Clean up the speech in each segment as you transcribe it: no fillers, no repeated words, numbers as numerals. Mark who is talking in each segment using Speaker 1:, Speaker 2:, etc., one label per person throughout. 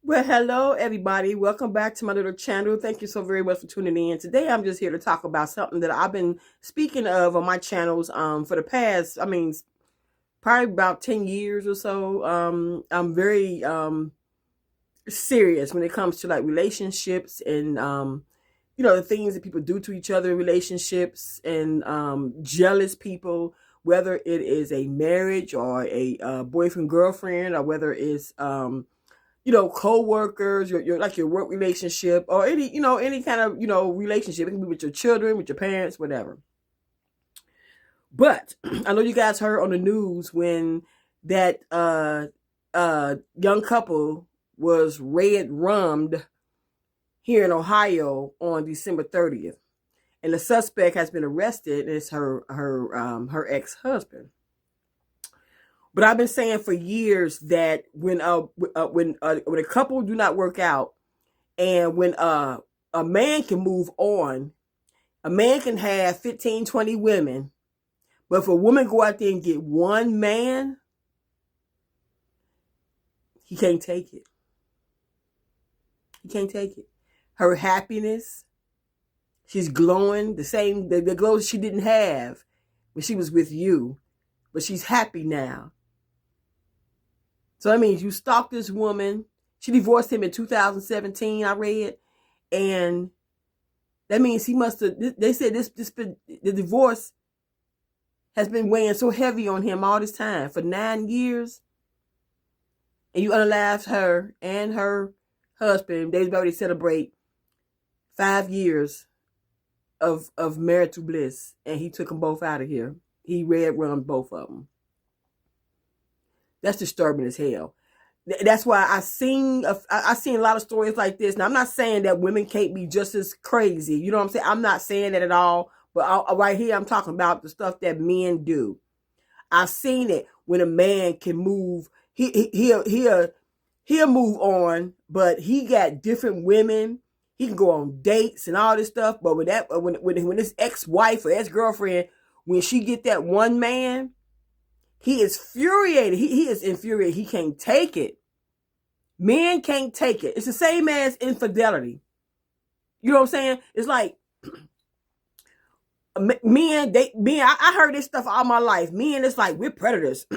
Speaker 1: Well, hello, everybody. Welcome back to my little channel. Thank you so very much for tuning in. Today, I'm just here to talk about something that I've been speaking of on my channels for the past, probably about 10 years or so. I'm very serious when it comes to like relationships and, the things that people do to each other in relationships and jealous people, whether it is a marriage or a boyfriend, girlfriend, or whether it's, co-workers, your like your work relationship or any kind of, relationship. It can be with your children, with your parents, whatever. But I know you guys heard on the news when that young couple was red rummed here in Ohio on December 30th. And the suspect has been arrested. It's her ex-husband. But I've been saying for years that when a couple do not work out, and when a man can move on, a man can have 15, 20 women, but if a woman go out there and get one man, he can't take it. He can't take it. Her happiness, she's glowing the glow she didn't have when she was with you, but she's happy now. So that means you stalked this woman. She divorced him in 2017, I read. And that means he must have, they said the divorce has been weighing so heavy on him all this time for 9 years. And you unalived her and her husband. They about to celebrate 5 years of marital bliss. And he took them both out of here. He red rummed both of them. That's disturbing as hell. That's why I seen a lot of stories like this. Now, I'm not saying that women can't be just as crazy. You know what I'm saying? I'm not saying that at all. But right here, I'm talking about the stuff that men do. I've seen it when a man can move. He'll move on, but he got different women. He can go on dates and all this stuff. But when his ex-wife or ex-girlfriend, when she get that one man, he is furiated. He is infuriated. He can't take it. Men can't take it. It's the same as infidelity. You know what I'm saying? It's like I heard this stuff all my life. Men, it's like we're predators.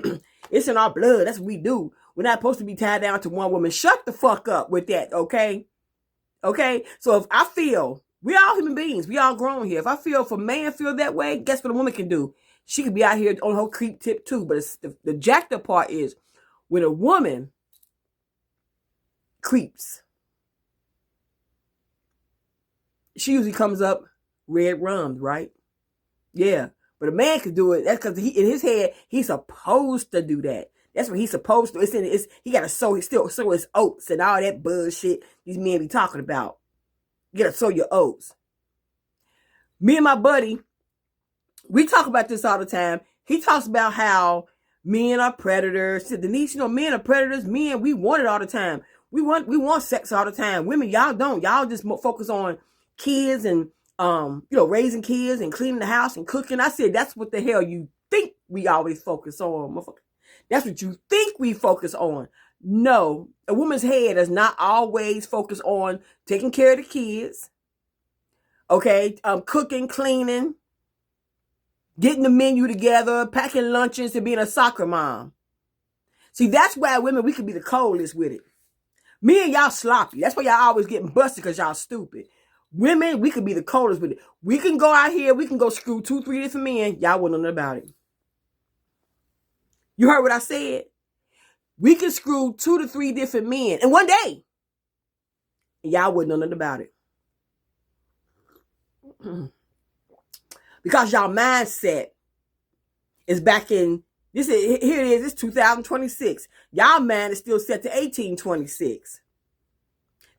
Speaker 1: It's in our blood. That's what we do. We're not supposed to be tied down to one woman. Shut the fuck up with that, okay? Okay? So if I feel, we all human beings. We all grown here. If I feel, if a man feel that way, guess what a woman can do? She could be out here on her creep tip too. But the jacked up part is when a woman creeps, she usually comes up red rummed, right? Yeah. But a man can do it. That's because in his head, he's supposed to do that. That's what he's supposed to. He got to sow his oats and all that bullshit these men be talking about. You got to sow your oats. Me and my buddy, we talk about this all the time. He talks about how men are predators. Said, Denise, men are predators. Men, we want it all the time. We want sex all the time. Women, y'all don't. Y'all just focus on kids and raising kids and cleaning the house and cooking. I said, that's what the hell you think we always focus on, motherfucker. That's what you think we focus on. No, a woman's head is not always focused on taking care of the kids. Okay, cooking, cleaning, getting the menu together, packing lunches, and being a soccer mom. See, that's why women, we can be the coldest with it. Me and y'all sloppy. That's why y'all always getting busted because y'all stupid. Women, we could be the coldest with it. We can go out here, we can go screw 2, 3 different men. Y'all wouldn't know about it. You heard what I said? We can screw 2 to 3 different men in one day. And y'all wouldn't know nothing about it. Because y'all mindset is back in, here it is, it's 2026. Y'all mind is still set to 1826.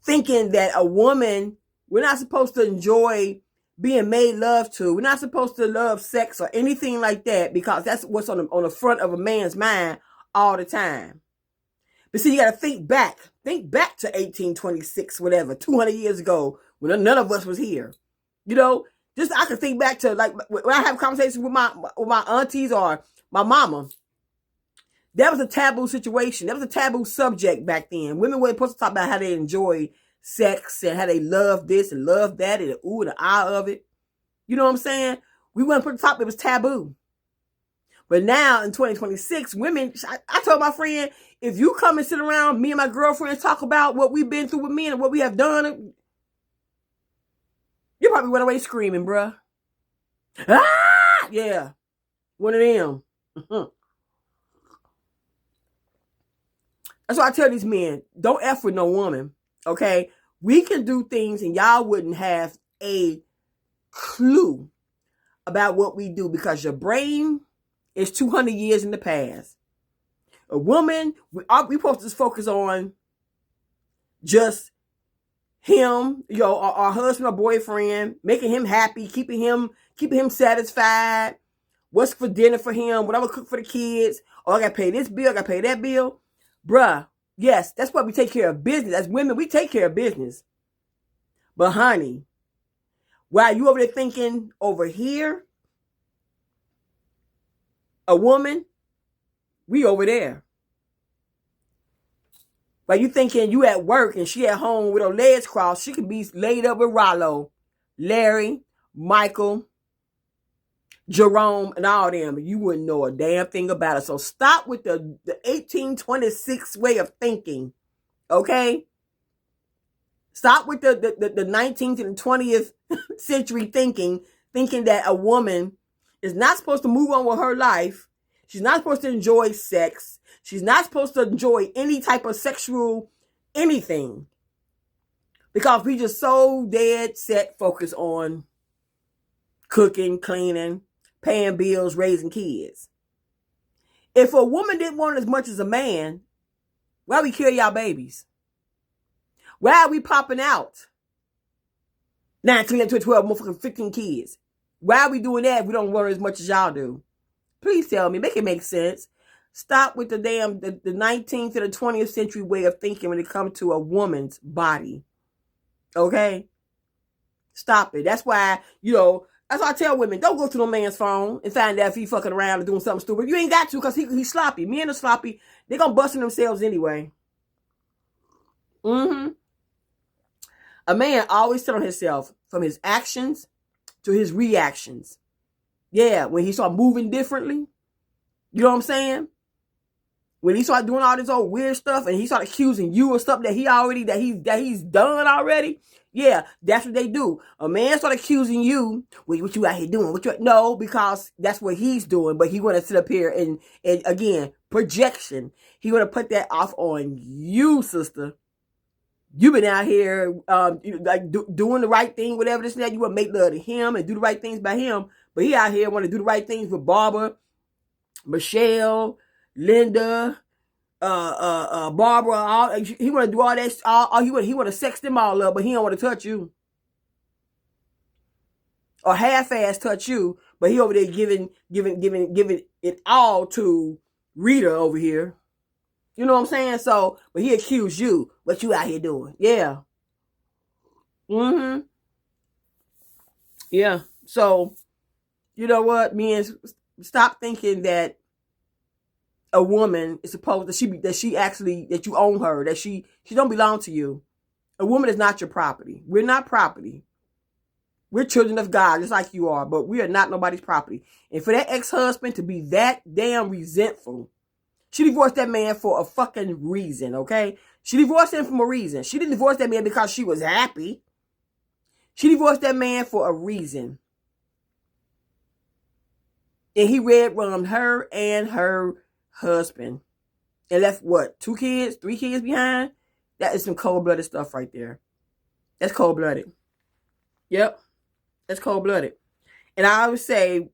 Speaker 1: Thinking that a woman, we're not supposed to enjoy being made love to. We're not supposed to love sex or anything like that because that's what's on the front of a man's mind all the time. But see, you got to think back to 1826, whatever, 200 years ago when none of us was here. Just I can think back to like when I have conversations with my aunties or my mama. That was a taboo situation. That was a taboo subject back then. Women weren't supposed to talk about how they enjoy sex and how they love this and love that and the ooh and the ah of it. You know what I'm saying? We weren't put the top. It was taboo. But now in 2026, women, I told my friend, if you come and sit around, me and my girlfriends talk about what we've been through with men and what we have done, you probably went away screaming, bruh. Ah! Yeah. One of them. That's why I tell these men, don't F with no woman, okay? We can do things and y'all wouldn't have a clue about what we do because your brain is 200 years in the past. A woman, we supposed to focus on just him, our husband or boyfriend, making him happy, keeping him satisfied. What's for dinner for him? What I'm gonna cook for the kids? Oh, I gotta pay this bill, I gotta pay that bill. Bruh, yes, that's why we take care of business. As women, we take care of business. But honey, while you over there thinking over here, a woman, we over there. While you thinking you at work and she at home with her legs crossed, she could be laid up with Rollo, Larry, Michael, Jerome, and all them. You wouldn't know a damn thing about it. So stop with the 1826 way of thinking. Okay? Stop with the 19th and 20th century thinking that a woman is not supposed to move on with her life. She's not supposed to enjoy sex. She's not supposed to enjoy any type of sexual anything. Because we just so dead set focused on cooking, cleaning, paying bills, raising kids. If a woman didn't want as much as a man, why we kill y'all babies? Why are we popping out 19, 11, 12, motherfucking 15 kids? Why are we doing that if we don't want as much as y'all do? Please tell me. Make it make sense. Stop with the 19th to the 20th century way of thinking when it comes to a woman's body. Okay? Stop it. That's why, that's why I tell women, don't go to no man's phone and find out if he fucking around or doing something stupid. You ain't got to because he's sloppy. Men are sloppy. They're going to bust in themselves anyway. A man always telling himself from his actions to his reactions. Yeah, when he start moving differently. You know what I'm saying? When he start doing all this old weird stuff and he start accusing you of stuff that he's done already. Yeah, that's what they do. A man start accusing you, what you out here doing? No, because that's what he's doing. But he want to sit up here and again, projection. He want to put that off on you, sister. You've been out here doing the right thing, whatever this and that. You want to make love to him and do the right things by him. But he out here want to do the right things with Barbara, Michelle, Linda, Barbara. He want to do all that. He want to sex them all up, but he don't want to touch you. Or half-ass touch you, but he over there giving it all to Rita over here. You know what I'm saying? So, but he accused you. What you out here doing? Yeah. Yeah. So, you know what, men, stop thinking that a woman is supposed that you own her, that she don't belong to you. A woman is not your property. We're not property. We're children of God, just like you are, but we are not nobody's property. And for that ex-husband to be that damn resentful, she divorced that man for a fucking reason, okay? She divorced him for a reason. She didn't divorce that man because she was happy. She divorced that man for a reason. And he red-rummed her and her husband. And left, 2 kids, 3 kids behind? That is some cold-blooded stuff right there. That's cold-blooded. Yep. That's cold-blooded. And I always say,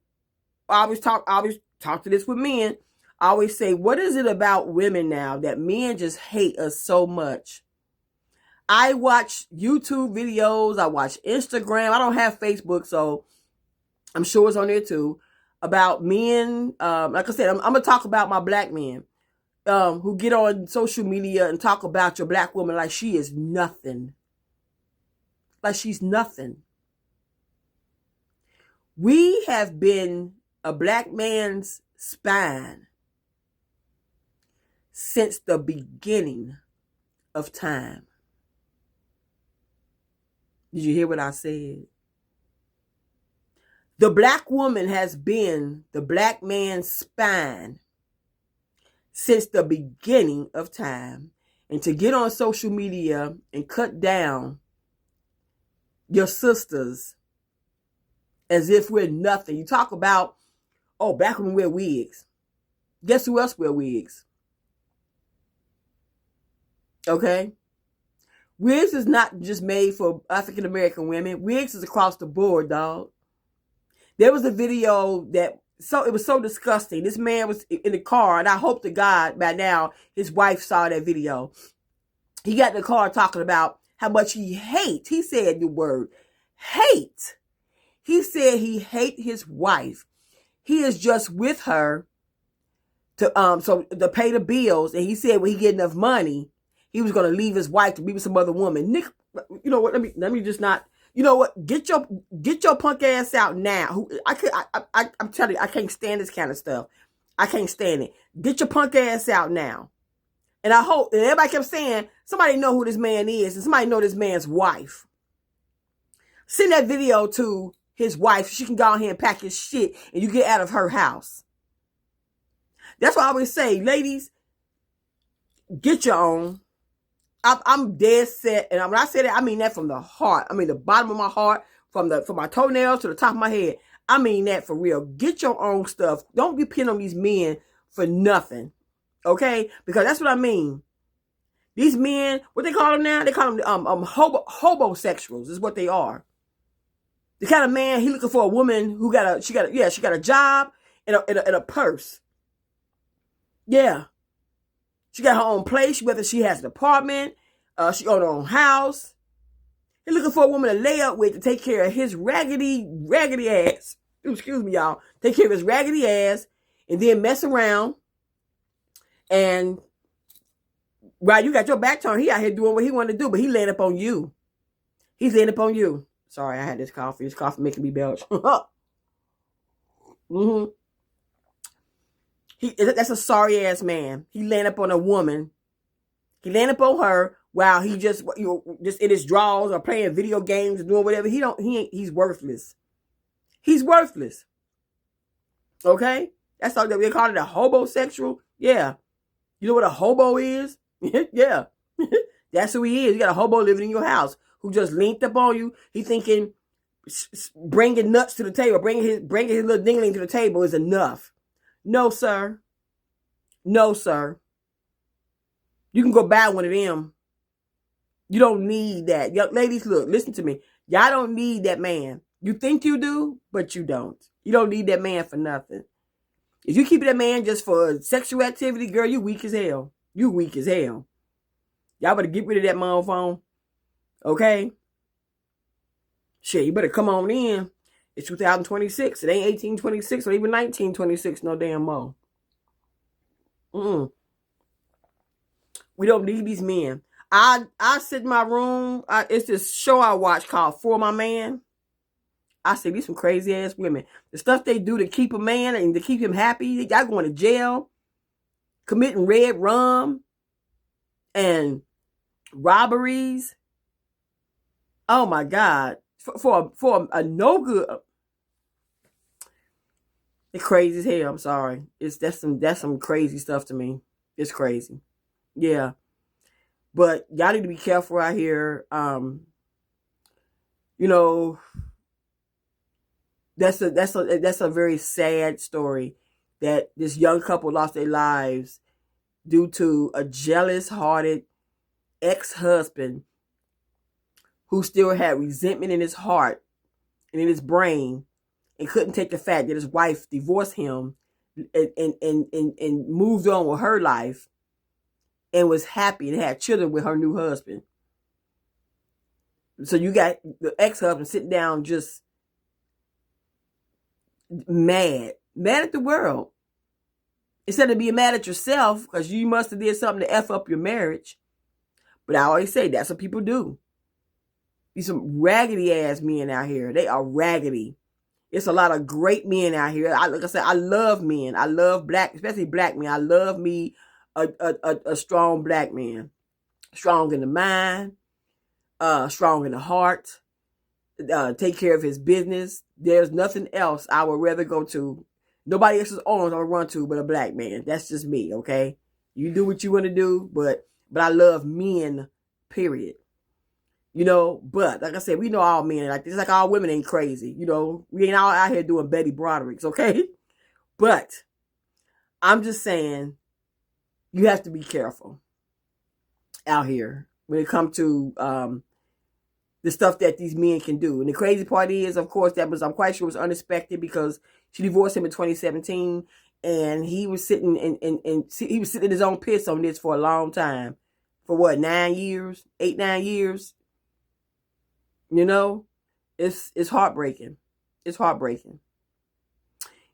Speaker 1: I always talk to this with men. I always say, what is it about women now that men just hate us so much? I watch YouTube videos. I watch Instagram. I don't have Facebook, so I'm sure it's on there too. About men, like I said, I'm going to talk about my black men who get on social media and talk about your black woman like she is nothing. Like she's nothing. We have been a black man's spine since the beginning of time. Did you hear what I said? The black woman has been the black man's spine since the beginning of time. And to get on social media and cut down your sisters as if we're nothing. You talk about, oh, black women wear wigs. Guess who else wear wigs? Okay? Wigs is not just made for African American women. Wigs is across the board, dog. There was a video that it was so disgusting. This man was in the car, and I hope to God by now his wife saw that video. He got in the car talking about how much he hates. He said the word hate. He said he hate his wife. He is just with her to pay the bills, and he said when he get enough money, he was going to leave his wife to be with some other woman. Nick, you know what? Let me just not. You know what? Get your punk ass out now. I'm telling you, I can't stand this kind of stuff. I can't stand it. Get your punk ass out now. And I hope, and everybody kept saying, somebody know who this man is, and somebody know this man's wife. Send that video to his wife. She can go ahead and pack his shit, and you get out of her house. That's why I always say, ladies, get your own. I'm dead set, and when I say that, I mean that from the heart. I mean the bottom of my heart, from my toenails to the top of my head. I mean that for real. Get your own stuff. Don't depend on these men for nothing, okay? Because that's what I mean. These men, what they call them now? They call them hobosexuals. Is what they are. The kind of man he looking for a woman who got a job and a purse. Yeah. She got her own place, whether she has an apartment, she own her own house. He's looking for a woman to lay up with to take care of his raggedy ass. Excuse me, y'all. Take care of his raggedy ass and then mess around. And while you got your back turned, he out here doing what he wanted to do, but he laying up on you. He's laying up on you. Sorry, I had this coffee. This coffee making me belch. Mm-hmm. That's a sorry ass man. He laying up on a woman. He laying up on her while he just in his drawers or playing video games or doing whatever. He's worthless. He's worthless. Okay? That's all they call it, a hobosexual. Yeah. You know what a hobo is? Yeah. That's who he is. You got a hobo living in your house who just linked up on you. He thinking bringing nuts to the table, bringing his little dingling to the table is enough. No, sir. No, sir. You can go buy one of them. You don't need that. Young ladies, look, listen to me. Y'all don't need that man. You think you do, but you don't. You don't need that man for nothing. If you keep that man just for sexual activity, girl, you weak as hell. You weak as hell. Y'all better get rid of that motherfucker. Okay? Shit, you better come on in. It's 2026. It ain't 1826 or even 1926 no damn more. We don't need these men. I sit in my room. It's this show I watch called For My Man. I see these some crazy ass women. The stuff they do to keep a man and to keep him happy. Y'all going to jail, committing red rum and robberies. Oh my God. For a no good. It's crazy as hell. I'm sorry. That's some crazy stuff to me. It's crazy. Yeah. But y'all need to be careful out here. You know, that's a very sad story that this young couple lost their lives due to a jealous-hearted ex-husband who still had resentment in his heart and in his brain and couldn't take the fact that his wife divorced him and moved on with her life and was happy and had children with her new husband. So you got the ex-husband sitting down just mad at the world. Instead of being mad at yourself because you must have did something to F up your marriage. But I always say that's what people do. These some raggedy ass men out here. They are raggedy. It's a lot of great men out here. Like I said, I love men. I love black, especially black men. I love me a strong black man, strong in the mind, strong in the heart, take care of his business. There's nothing else I would rather go to. Nobody else's arms I would run to but a black man. That's just me, okay? You do what you want to do, but I love men, period. But like I said, we know all men like this. Like all women ain't crazy. We ain't all out here doing Betty Brodericks, okay? But I'm just saying, you have to be careful out here when it comes to the stuff that these men can do. And the crazy part is, of course, I'm quite sure was unexpected because she divorced him in 2017, and he was sitting he was sitting in his own piss on this for a long time. For what, 9 years? 8, 9 years? It's heartbreaking. It's heartbreaking.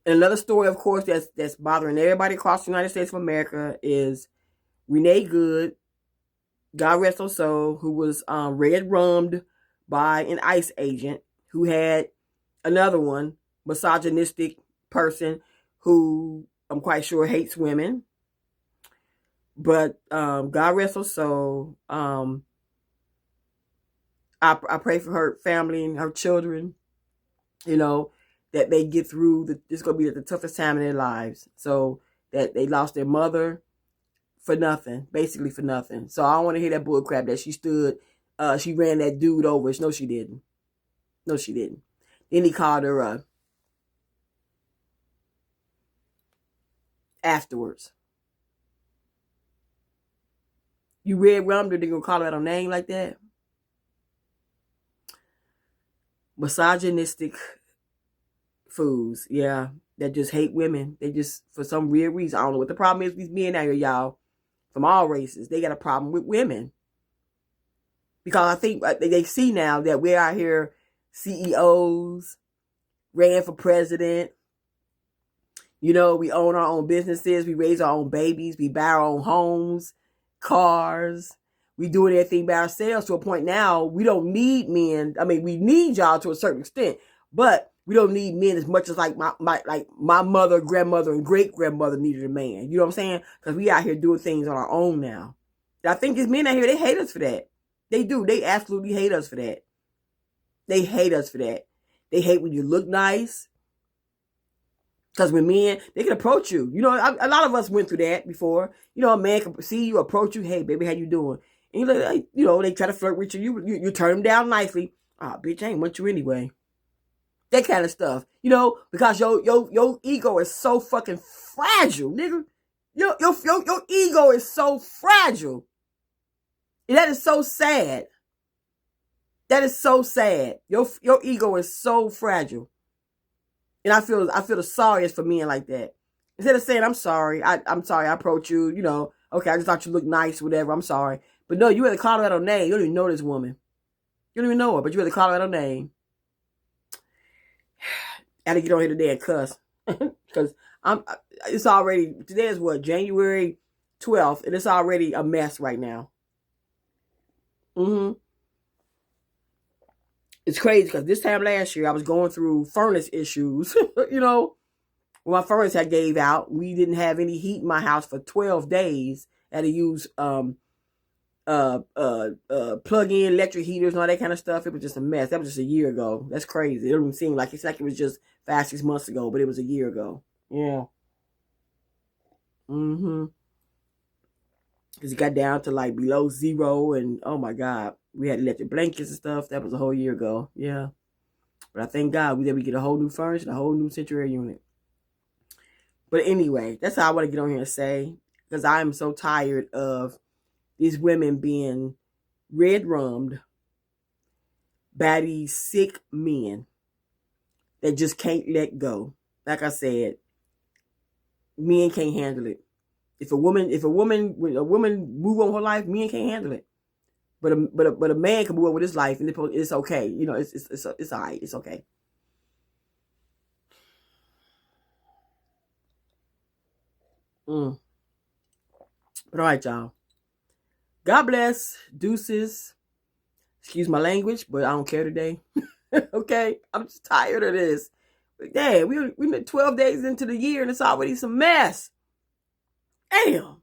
Speaker 1: And another story, of course, that's bothering everybody across the United States of America is Renee Good, God rest her soul, who was red rummed by an ICE agent who had another one, misogynistic person who I'm quite sure hates women. But God rest her soul. I pray for her family and her children, that they get through. This is going to be the toughest time in their lives. So that they lost their mother for nothing, basically for nothing. So I don't want to hear that bull crap that she ran that dude over. No, she didn't. No, she didn't. Then he called her afterwards. You red rummed her, they gonna call her out her name like that? Misogynistic fools, yeah, that just hate women. They just, for some weird reason, I don't know what the problem is with these men out here, y'all, from all races. They got a problem with women. Because I think they see now that we're out here CEOs, ran for president. We own our own businesses. We raise our own babies. We buy our own homes, cars. We doing everything by ourselves to a point now we don't need men. I mean, we need y'all to a certain extent, but we don't need men as much as like my mother, grandmother, and great grandmother needed a man. You know what I'm saying? Because we out here doing things on our own now. And I think these men out here, they hate us for that. They do. They absolutely hate us for that. They hate us for that. They hate when you look nice. Because when men, they can approach you. A lot of us went through that before. A man can see you, approach you. Hey, baby, how you doing? And they try to flirt with you. You turn them down nicely. Oh, bitch, I ain't want you anyway. That kind of stuff. Because your ego is so fucking fragile, nigga. Your ego is so fragile. And that is so sad. That is so sad. Your ego is so fragile. And I feel the sorriest for men like that. Instead of saying, I'm sorry, I'm sorry I approached you, okay, I just thought you looked nice, whatever, I'm sorry. But no, you had to call her out her name. You don't even know this woman. You don't even know her, but you had to call her out her name. I had to get on here today and cuss. Because it's already, today is what, January 12th, and it's already a mess right now. It's crazy because this time last year I was going through furnace issues. When my furnace had gave out, we didn't have any heat in my house for 12 days. I had to use plug-in electric heaters and all that kind of stuff. It was just a mess. That was just a year ago. That's crazy. It doesn't seem like it was just 5-6 months ago, but it was a year ago. Yeah. Because it got down to like below zero, and oh my God, we had electric blankets and stuff. That was a whole year ago. Yeah. But I thank God we get a whole new furnace and a whole new central air unit. But anyway, that's how I want to get on here and say, because I am so tired of these women being red rummed by these sick men that just can't let go. Like I said, men can't handle it. If a woman move on her life, men can't handle it. But a man can move on with his life, and it's okay. It's all right. It's okay. But all right, y'all. God bless. Deuces. Excuse my language, but I don't care today. Okay? I'm just tired of this. But damn, we been 12 days into the year, and it's already some mess. Damn.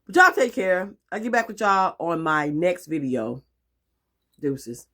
Speaker 1: But y'all take care. I'll get back with y'all on my next video. Deuces.